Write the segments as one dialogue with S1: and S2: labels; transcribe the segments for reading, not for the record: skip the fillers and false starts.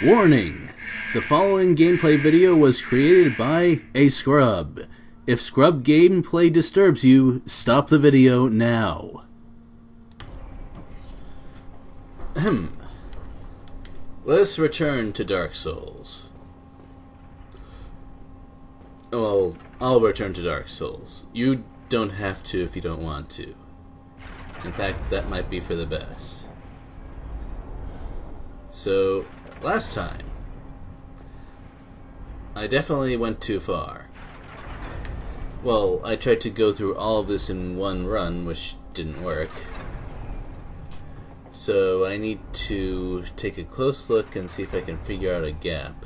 S1: Warning! The following gameplay video was created by a scrub. If scrub gameplay disturbs you, stop the video now. Let us return to Dark Souls. Well, I'll return to Dark Souls. You don't have to if you don't want to. In fact, that might be for the best. So, last time, I definitely went too far. Well, I tried to go through all of this in one run, which didn't work. So I need to take a close look and see if I can figure out a gap.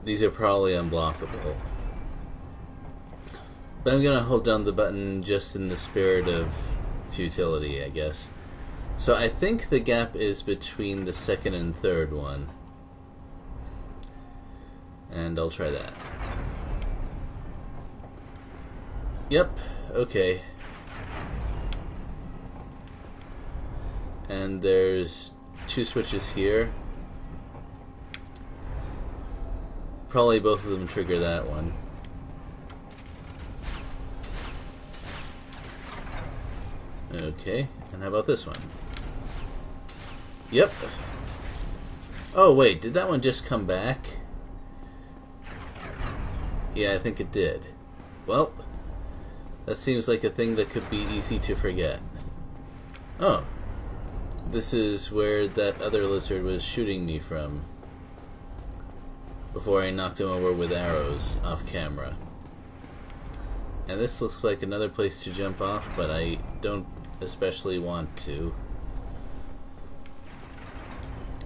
S1: These are probably unblockable. But I'm gonna hold down the button just in the spirit of futility, I guess. So I think the gap is between the second and third one. And I'll try that. Yep, okay. And there's two switches here. Probably both of them trigger that one. Okay, and how about this one? Yep. Oh wait, did that one just come back? Yeah, I think it did. Well, that seems like a thing that could be easy to forget. Oh. This is where that other lizard was shooting me from before I knocked him over with arrows off camera. And this looks like another place to jump off, but I don't especially want to.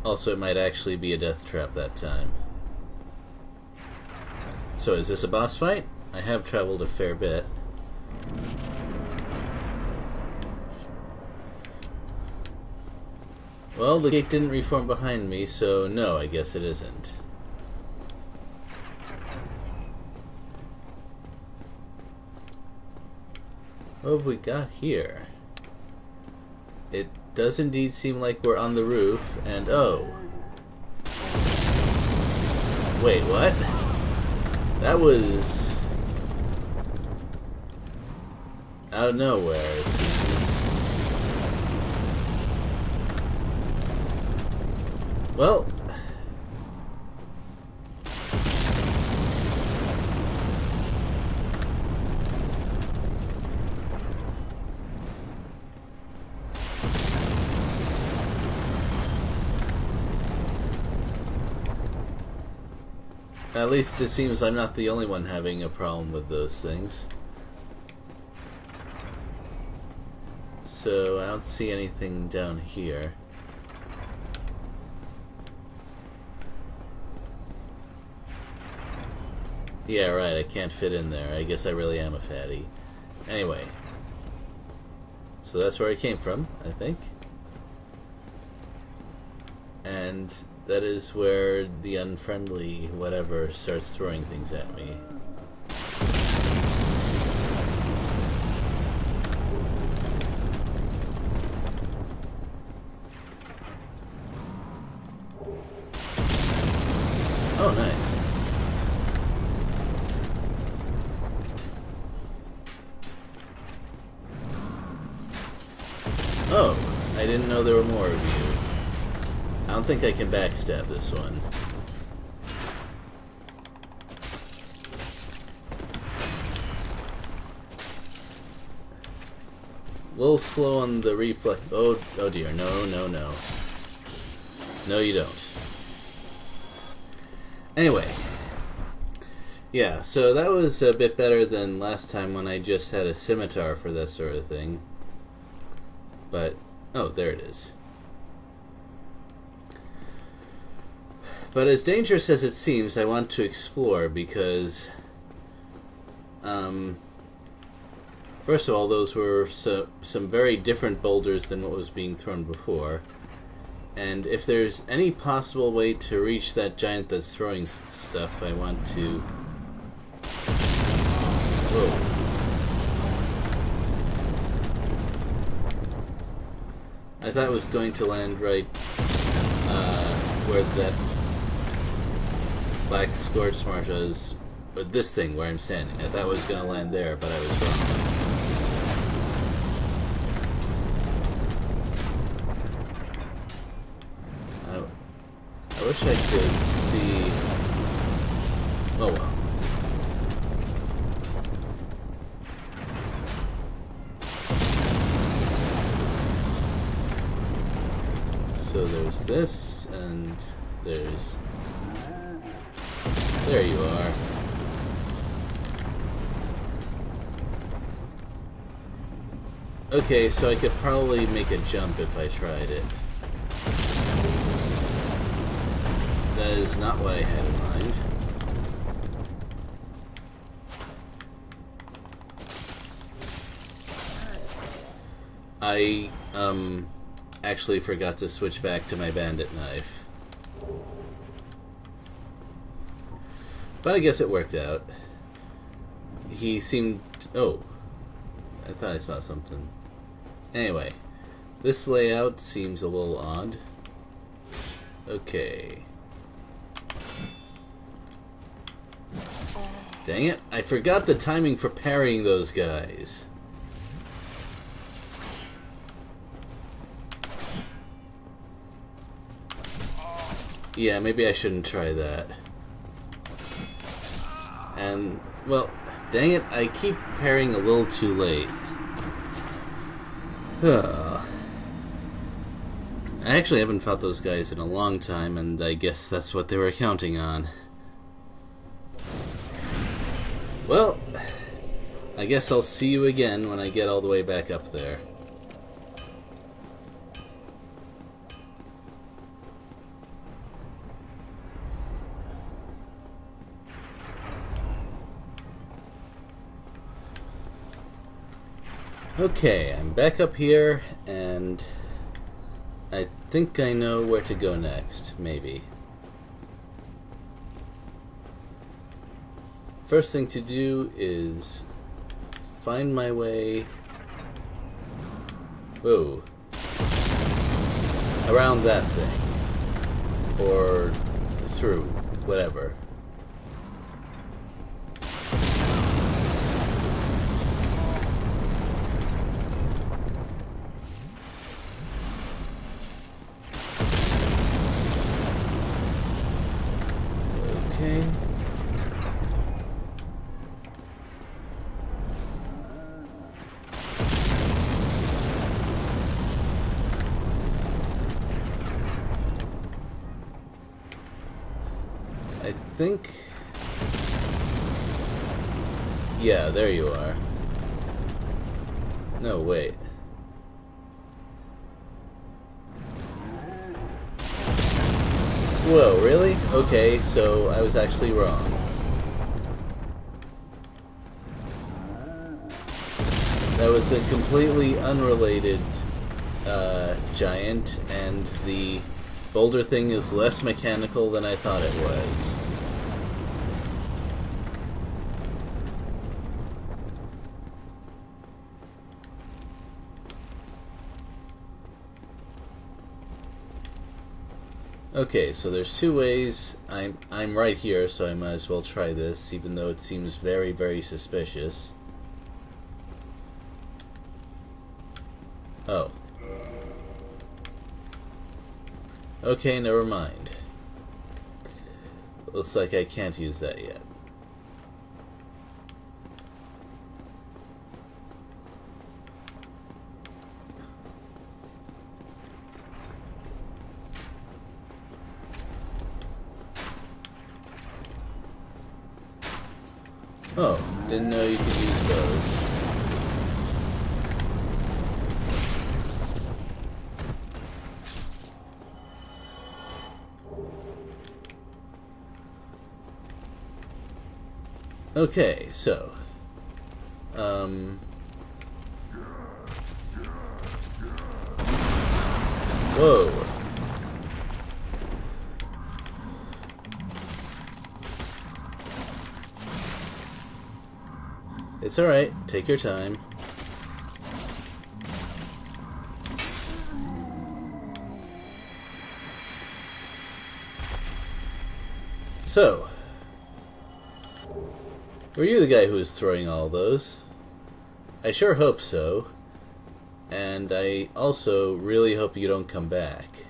S1: Also, it might actually be a death trap that time. So is this a boss fight? I have traveled a fair bit. Well, the gate didn't reform behind me, so no, I guess it isn't. What have we got here? It does indeed seem like we're on the roof, and oh. Wait, what? That was out of nowhere, it seems. Well, at least it seems I'm not the only one having a problem with those things. So I don't see anything down here. Yeah, right, I can't fit in there. I guess I really am a fatty. Anyway. So that's where I came from, I think. And that is where the unfriendly whatever starts throwing things at me. Oh, nice. Oh, I didn't know there were more of you. I don't think I can backstab this one. A little slow on the reflex. Oh dear, no, no, no. No, you don't. Anyway. Yeah, so that was a bit better than last time when I just had a scimitar for that sort of thing. But, oh, there it is. But as dangerous as it seems, I want to explore because, first of all, those were some very different boulders than what was being thrown before. And if there's any possible way to reach that giant that's throwing stuff, I want to... Whoa. I thought it was going to land right where that black scorch marsh was, or this thing where I'm standing. I thought it was going to land there, but I was wrong. I wish I could see... Oh well. So there's this, and there's... There you are. Okay, so I could probably make a jump if I tried it. That is not what I had in mind. I, actually forgot to switch back to my bandit knife. But I guess it worked out. He seemed... Oh. I thought I saw something. Anyway. This layout seems a little odd. Okay. Dang it. I forgot the timing for parrying those guys. Yeah, maybe I shouldn't try that. And, well, dang it, I keep parrying a little too late. I actually haven't fought those guys in a long time, and I guess that's what they were counting on. Well, I guess I'll see you again when I get all the way back up there. Okay, I'm back up here, and I think I know where to go next, maybe. First thing to do is find my way... Whoa. Around that thing. Or through, whatever. Okay. I think... Yeah, there you are. No, wait. Whoa, really? Okay, so I was actually wrong. That was a completely unrelated giant, and the boulder thing is less mechanical than I thought it was. Okay, so there's two ways. I'm right here, so I might as well try this, even though it seems very, very suspicious. Oh. Okay, never mind. Looks like I can't use that yet. Oh, didn't know you could use bows. Okay, so whoa. It's alright, take your time. So, were you the guy who was throwing all those? I sure hope so. And I also really hope you don't come back.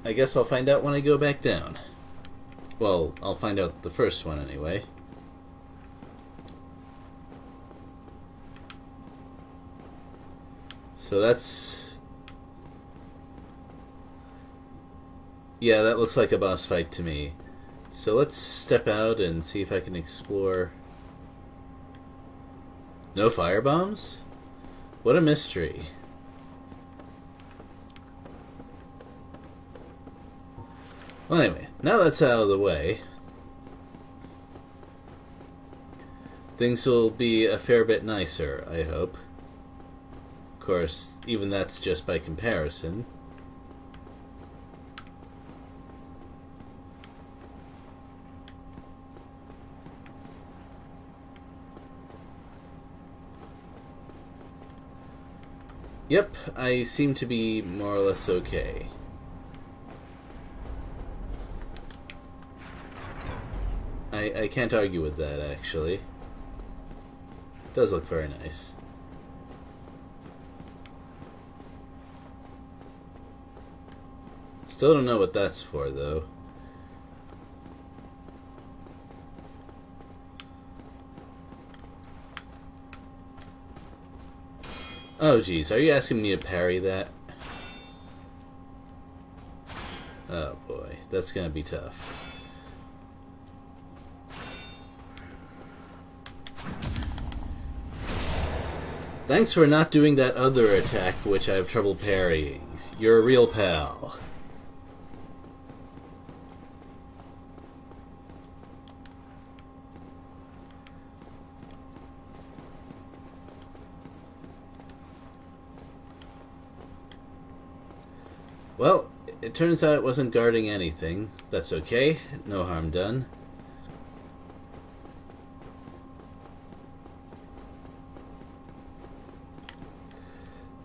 S1: I guess I'll find out when I go back down. Well, I'll find out the first one anyway. So that's... yeah, that looks like a boss fight to me. So let's step out and see if I can explore... no firebombs? What a mystery. Well, anyway, now that's out of the way, things will be a fair bit nicer, I hope. Of course, even that's just by comparison. Yep, I seem to be more or less okay. I can't argue with that, actually. It does look very nice. Still don't know what that's for, though. Oh, geez, are you asking me to parry that? Oh, boy, that's gonna be tough. Thanks for not doing that other attack, which I have trouble parrying. You're a real pal. Well, it turns out it wasn't guarding anything. That's okay. No harm done.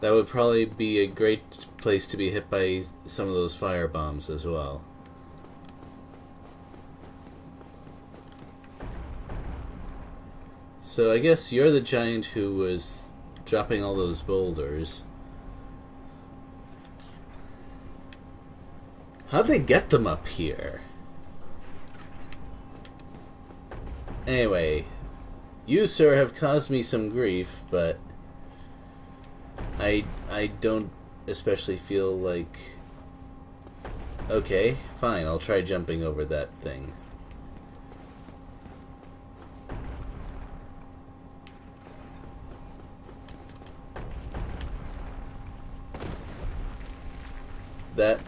S1: That would probably be a great place to be hit by some of those fire bombs as well. So I guess you're the giant who was dropping all those boulders. How'd they get them up here? Anyway, you, sir, have caused me some grief, but I don't especially feel like... okay, fine, I'll try jumping over that thing. That...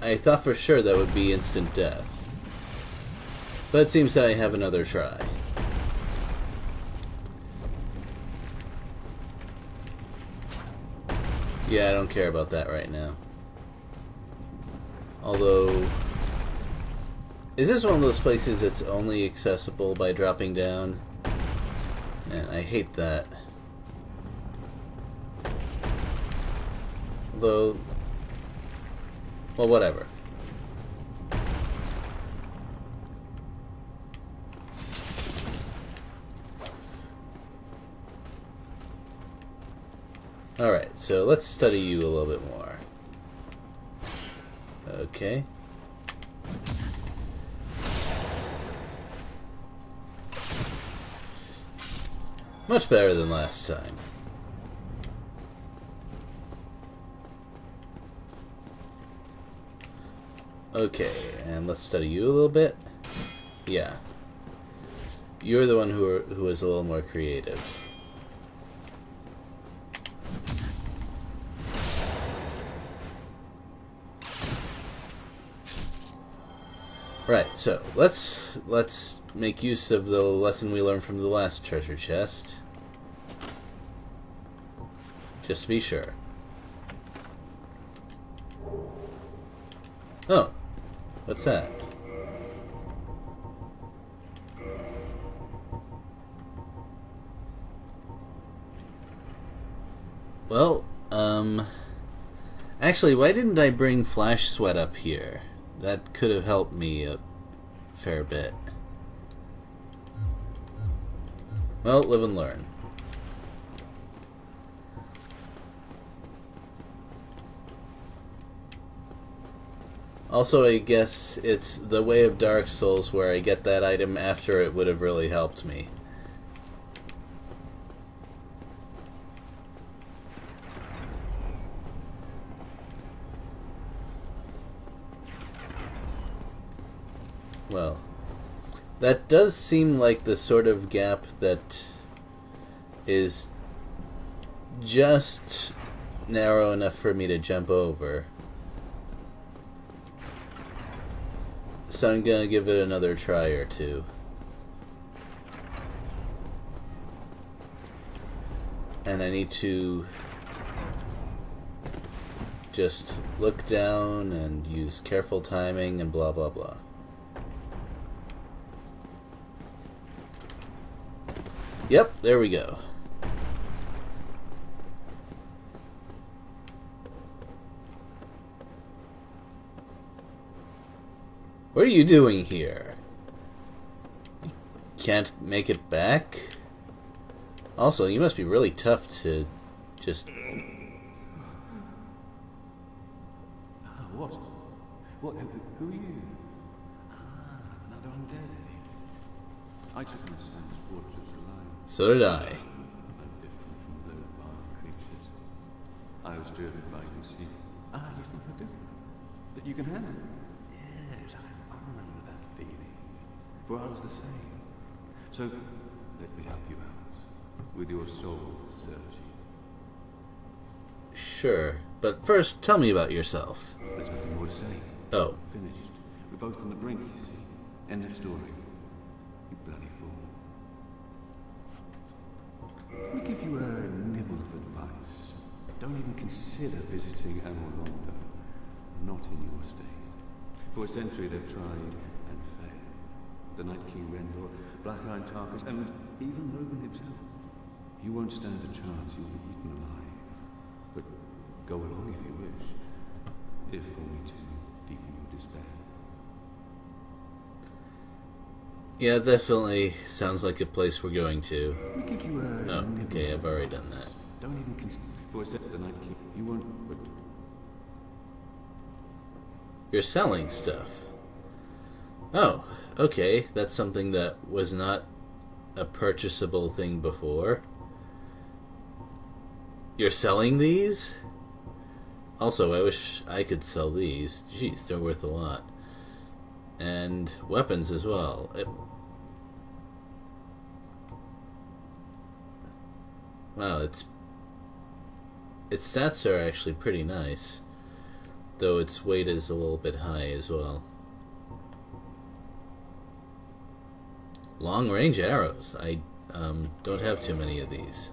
S1: I thought for sure that would be instant death. But it seems that I have another try. Yeah, I don't care about that right now. Although... is this one of those places that's only accessible by dropping down? And I hate that. Although... well, whatever. Alright, so let's study you a little bit more. Okay. Much better than last time. Okay, and let's study you a little bit. Yeah. You're the one who is a little more creative. Right, so let's make use of the lesson we learned from the last treasure chest. Just to be sure. Oh, what's that? Well, Actually, why didn't I bring Flash Sweat up here? That could have helped me a fair bit. Well, live and learn. Also, I guess it's the way of Dark Souls where I get that item after it would have really helped me. Well, that does seem like the sort of gap that is just narrow enough for me to jump over. So I'm gonna give it another try or two. And I need to just look down and use careful timing and blah blah blah. Yep, there we go. What are you doing here? You can't make it back? Also, you must be really tough to just...
S2: What? Who are you? Another undead. I took my son's portrait alive.
S1: So did I.
S2: No different from those barn creatures. I was driven by conceit. You think you're different? That you can handle it? Yes, I remember that feeling. For I was the same. So, let me help you out. With your soul searching.
S1: Sure, but first, tell me about yourself.
S2: There's nothing more to say.
S1: Oh.
S2: Finished. We're both on the brink, you see. End of story. You bloody fool. Let me give you a nibble of advice. Don't even consider visiting Amorlondo. Not in your state. For a century they've tried and failed. The Night King Rendell, Black Iron Tarkus, and even Logan himself. You won't stand a chance, you'll be eaten alive. But go along if you wish. If only to deepen your despair.
S1: Yeah, definitely sounds like a place we're going to.
S2: Let me give you a
S1: Oh, okay, I've already done that.
S2: Don't even consider for a second the Night King. You won't. But
S1: You're selling stuff. Oh, okay, that's something that was not a purchasable thing before. You're selling these? Also, I wish I could sell these. Jeez, they're worth a lot. And weapons as well. Wow, its stats are actually pretty nice. Though its weight is a little bit high as well. Long range arrows. I don't have too many of these.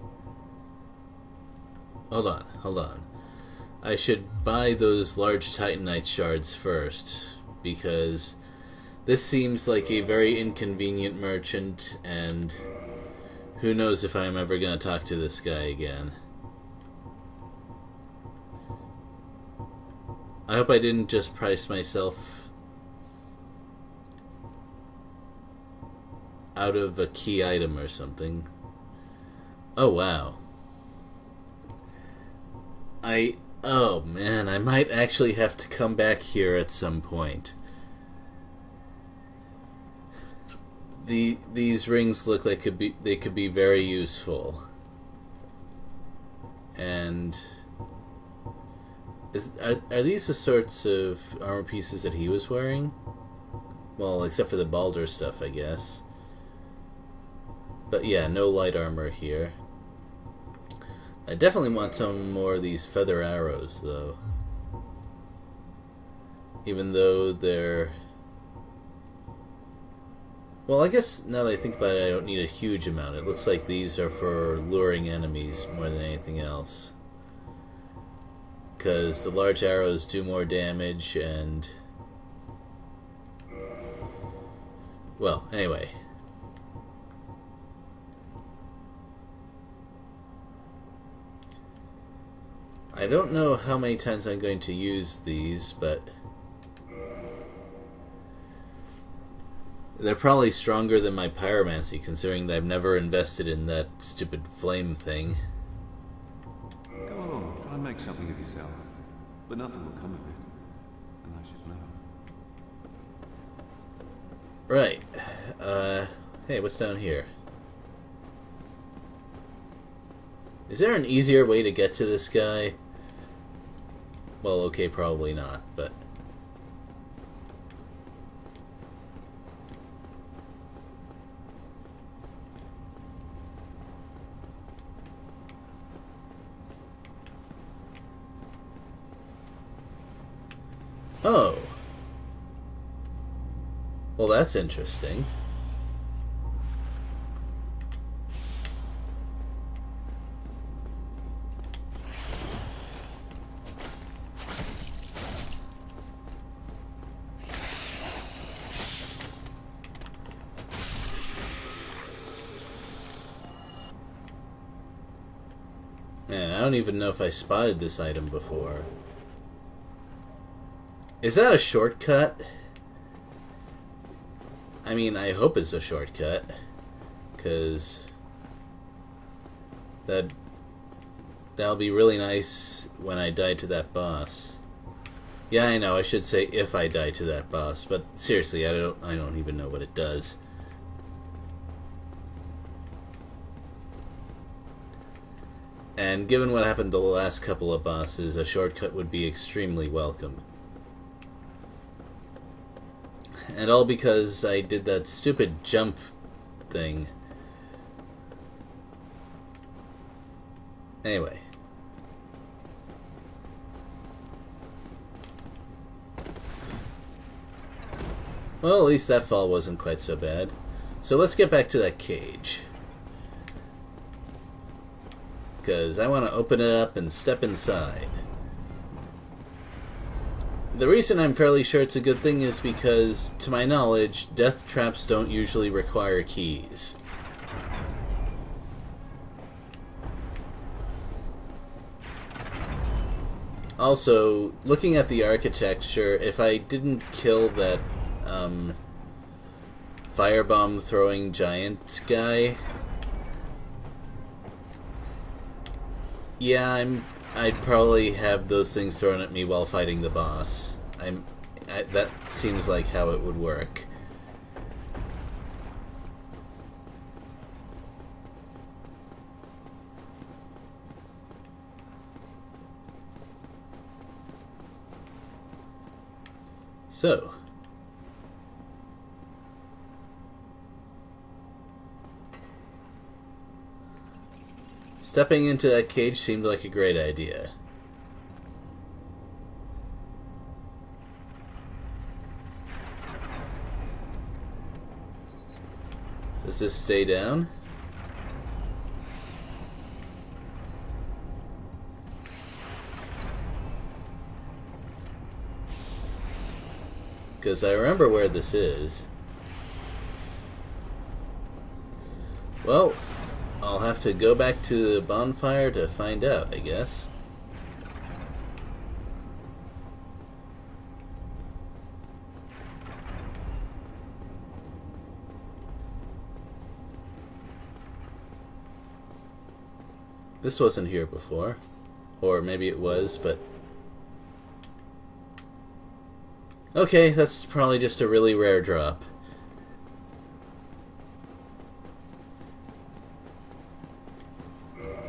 S1: Hold on. I should buy those large titanite shards first, because this seems like a very inconvenient merchant, and who knows if I'm ever going to talk to this guy again. I hope I didn't just price myself out of a key item or something. Oh wow. Oh man, I might actually have to come back here at some point. These rings look like they could be very useful. And are these the sorts of armor pieces that he was wearing? Well, except for the Baldur stuff, I guess. But yeah, no light armor here. I definitely want some more of these feather arrows, though. Even though they're... Well, I guess now that I think about it, I don't need a huge amount. It looks like these are for luring enemies more than anything else. Because the large arrows do more damage and... Well, anyway. I don't know how many times I'm going to use these, but they're probably stronger than my pyromancy, considering that I've never invested in that stupid flame thing.
S2: Go along, try and make something of yourself. But nothing will come of it. And I should know.
S1: Right. Hey, what's down here? Is there an easier way to get to this guy? Well, okay, probably not, but... Oh. Well, that's interesting. Man, I don't even know if I spotted this item before. Is that a shortcut? I mean, I hope it's a shortcut, because that'll be really nice when I die to that boss. Yeah, I know, I should say if I die to that boss, but seriously, I don't even know what it does. And given what happened to the last couple of bosses, a shortcut would be extremely welcome. And all because I did that stupid jump thing. Anyway. Well, at least that fall wasn't quite so bad. So let's get back to that cage. Because I want to open it up and step inside. The reason I'm fairly sure it's a good thing is because, to my knowledge, death traps don't usually require keys. Also, looking at the architecture, if I didn't kill that firebomb throwing giant guy, yeah, I'd probably have those things thrown at me while fighting the boss. That seems like how it would work. So, stepping into that cage seemed like a great idea. Does this stay down? Because I remember where this is. Well, I'll have to go back to the bonfire to find out, I guess. This wasn't here before. Or maybe it was, but... Okay, that's probably just a really rare drop.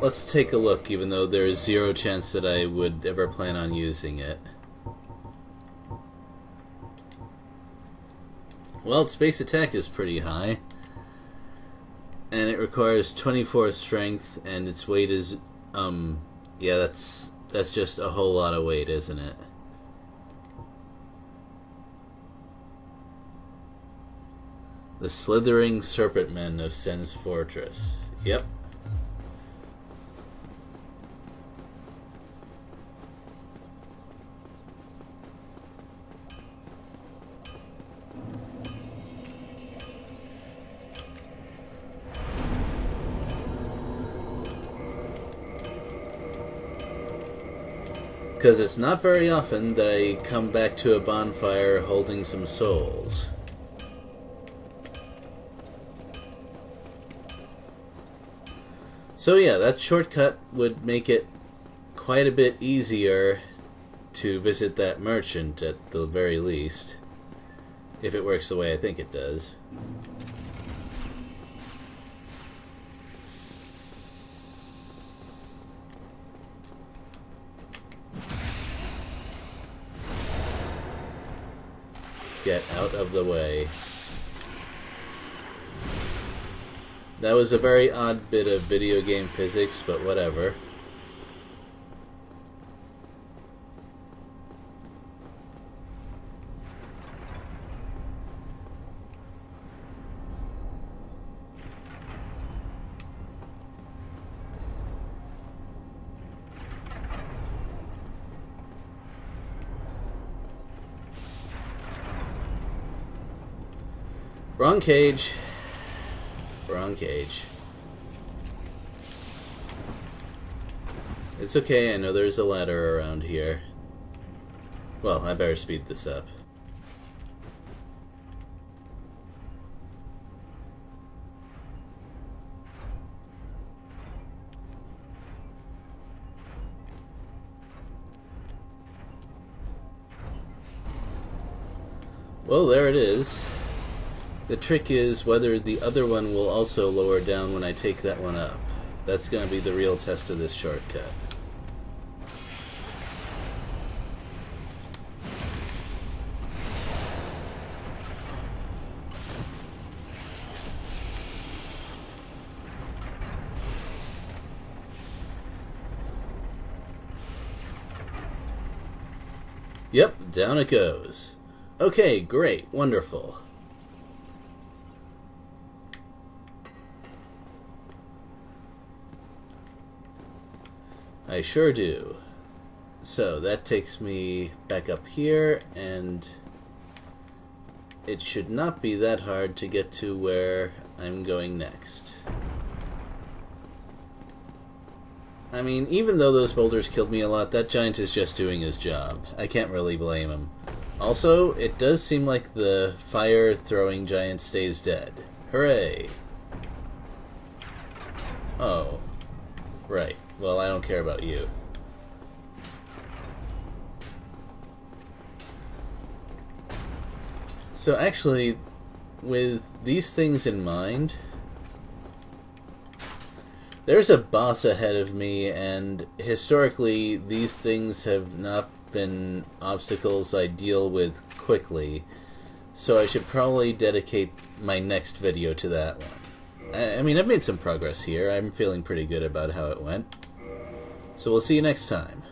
S1: Let's take a look, even though there's zero chance that I would ever plan on using it. Well, its base attack is pretty high. And it requires 24 strength, and its weight is, yeah, that's just a whole lot of weight, isn't it? The Slithering Serpentmen of Sen's Fortress. Yep. Because it's not very often that I come back to a bonfire holding some souls. So yeah, that shortcut would make it quite a bit easier to visit that merchant at the very least. If it works the way I think it does. Get out of the way. That was a very odd bit of video game physics, but whatever. Wrong cage. Wrong cage. It's okay, I know there's a ladder around here. Well, I better speed this up. Well, there it is. The trick is whether the other one will also lower down when I take that one up. That's going to be the real test of this shortcut. Yep, down it goes. Okay, great, wonderful. I sure do. So that takes me back up here, and it should not be that hard to get to where I'm going next. I mean, even though those boulders killed me a lot, that giant is just doing his job. I can't really blame him. Also, it does seem like the fire-throwing giant stays dead. Hooray! Oh. Right. Well, I don't care about you. So actually, with these things in mind, there's a boss ahead of me, and historically these things have not been obstacles I deal with quickly, so I should probably dedicate my next video to that one. I mean, I've made some progress here. I'm feeling pretty good about how it went. So we'll see you next time.